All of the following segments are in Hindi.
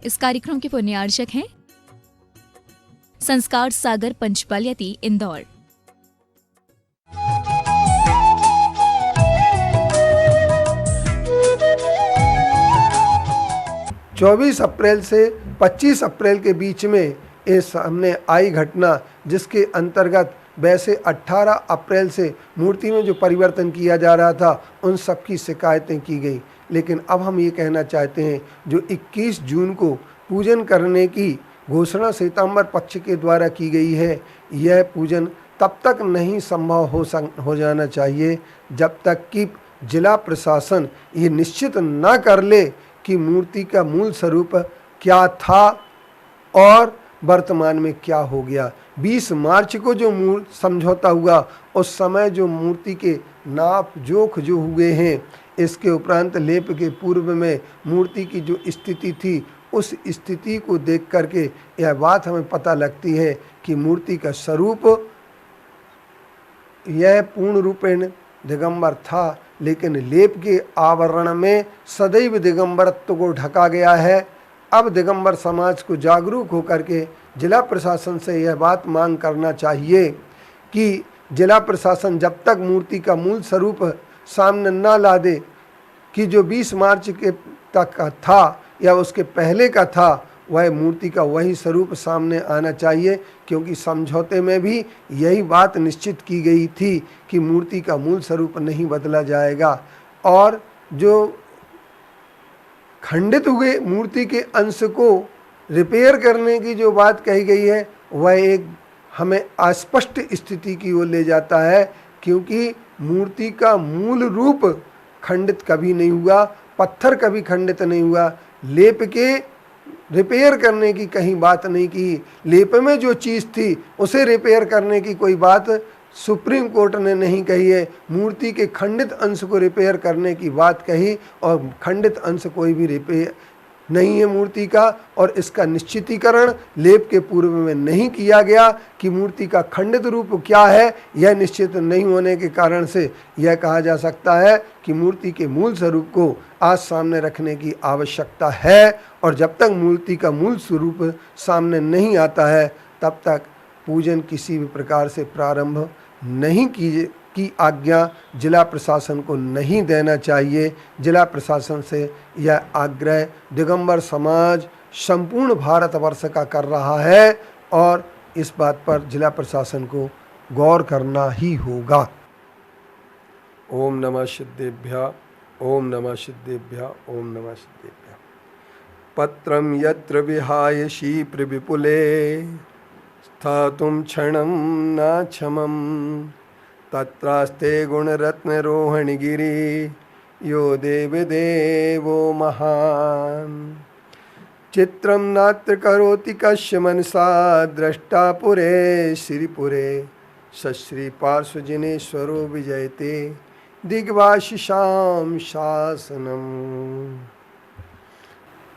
इस कार्यक्रम के पुण्यार्चक हैं संस्कार सागर पंचपलियती इंदौर। 24 अप्रैल से 25 अप्रैल के बीच में ये सामने आई घटना, जिसके अंतर्गत वैसे 18 अप्रैल से मूर्ति में जो परिवर्तन किया जा रहा था उन सब की शिकायतें की गई। लेकिन अब हम ये कहना चाहते हैं, जो 21 जून को पूजन करने की घोषणा श्वेतांबर पक्ष के द्वारा की गई है, यह पूजन तब तक नहीं संभव हो जाना चाहिए जब तक कि जिला प्रशासन ये निश्चित न कर ले कि मूर्ति का मूल स्वरूप क्या था और वर्तमान में क्या हो गया। 20 मार्च को जो समझौता हुआ, उस समय जो मूर्ति के नाप जोख जो हुए हैं, इसके उपरांत लेप के पूर्व में मूर्ति की जो स्थिति थी, उस स्थिति को देख करके यह बात हमें पता लगती है कि मूर्ति का स्वरूप यह पूर्ण रूपेण दिगंबर था, लेकिन लेप के आवरण में सदैव दिगंबरत्व को ढका गया है। अब दिगंबर समाज को जागरूक होकर के जिला प्रशासन से यह बात मांग करना चाहिए कि जिला प्रशासन जब तक मूर्ति का मूल स्वरूप सामने न ला दे कि जो 20 मार्च के तक का था या उसके पहले का था, वह मूर्ति का वही स्वरूप सामने आना चाहिए, क्योंकि समझौते में भी यही बात निश्चित की गई थी कि मूर्ति का मूल स्वरूप नहीं बदला जाएगा। और जो खंडित हुए मूर्ति के अंश को रिपेयर करने की जो बात कही गई है, वह एक हमें अस्पष्ट स्थिति की ओर ले जाता है, क्योंकि मूर्ति का मूल रूप खंडित कभी नहीं हुआ, पत्थर कभी खंडित नहीं हुआ। लेप के रिपेयर करने की कहीं बात नहीं की, लेप में जो चीज़ थी उसे रिपेयर करने की कोई बात सुप्रीम कोर्ट ने नहीं कही है। मूर्ति के खंडित अंश को रिपेयर करने की बात कही, और खंडित अंश कोई भी रिपेयर नहीं है मूर्ति का। और इसका निश्चितीकरण लेप के पूर्व में नहीं किया गया कि मूर्ति का खंडित रूप क्या है। यह निश्चित नहीं होने के कारण से यह कहा जा सकता है कि मूर्ति के मूल स्वरूप को आज सामने रखने की आवश्यकता है, और जब तक मूर्ति का मूल स्वरूप सामने नहीं आता है, तब तक पूजन किसी भी प्रकार से प्रारंभ नहीं की आज्ञा जिला प्रशासन को नहीं देना चाहिए। जिला प्रशासन से यह आग्रह दिगंबर समाज संपूर्ण भारतवर्ष का कर रहा है, और इस बात पर जिला प्रशासन को गौर करना ही होगा। ओम नमः सिद्धेभ्यः, ओम नमः सिद्धेभ्यः, ओम नमः सिद्धेभ्यः। पत्रम यत्र विहाय शीप्र विपुले स्थातुं क्षणं न क्षमं तत्रास्ते गुणरत्नरोहणगिरि यो देवदेवो महान्। चित्रं नात्र करोति कस्य मनसा द्रष्टा पुरे श्रीपुरे सश्री पार्श्वजनेश्वरो विजयते दिग्वाशिषां शासनम्।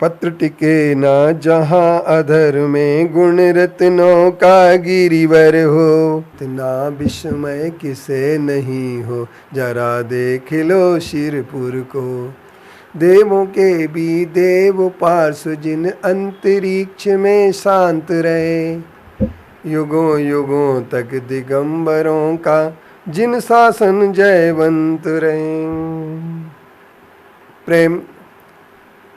पत्र टिके ना जहाँ अधर में गुण रत्नों का गिरिवर हो, इतना विस्मय किसे नहीं हो, जरा देख लो शिरपुर को। देवों के भी देव पार्श्व जिन अंतरिक्ष में शांत रहे, युगों युगों तक दिगंबरों का जिन शासन जयवंत रहे। प्रेम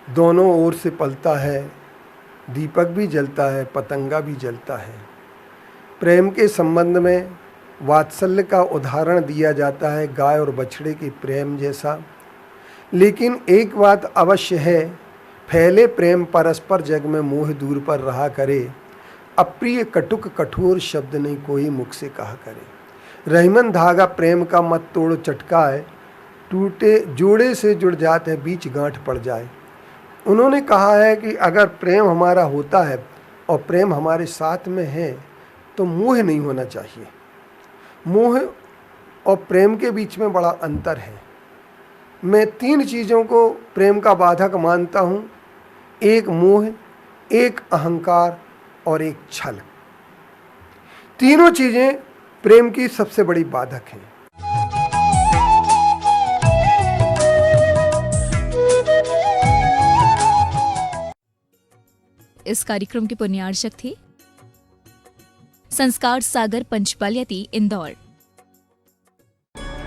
दोनों ओर से पलता है, दीपक भी जलता है, पतंगा भी जलता है। प्रेम के संबंध में वात्सल्य का उदाहरण दिया जाता है, गाय और बछड़े के प्रेम जैसा। लेकिन एक बात अवश्य है, फैले प्रेम परस्पर जग में मोह दूर पर रहा करे, अप्रिय कटुक कठोर शब्द नहीं कोई मुख से कहा करे। रहीमन धागा प्रेम का मत तोड़ चटकाए, टूटे जोड़े से जुड़ जाते हैं बीच गांठ पड़ जाए। उन्होंने कहा है कि अगर प्रेम हमारा होता है और प्रेम हमारे साथ में है तो मोह नहीं होना चाहिए। मोह और प्रेम के बीच में बड़ा अंतर है। मैं 3 चीज़ों को प्रेम का बाधक मानता हूँ, एक मोह, एक अहंकार और एक छल। तीनों चीज़ें प्रेम की सबसे बड़ी बाधक हैं। इस कार्यक्रम के पुण्यार्चक थे संस्कार सागर पंचपालियाती इंदौर।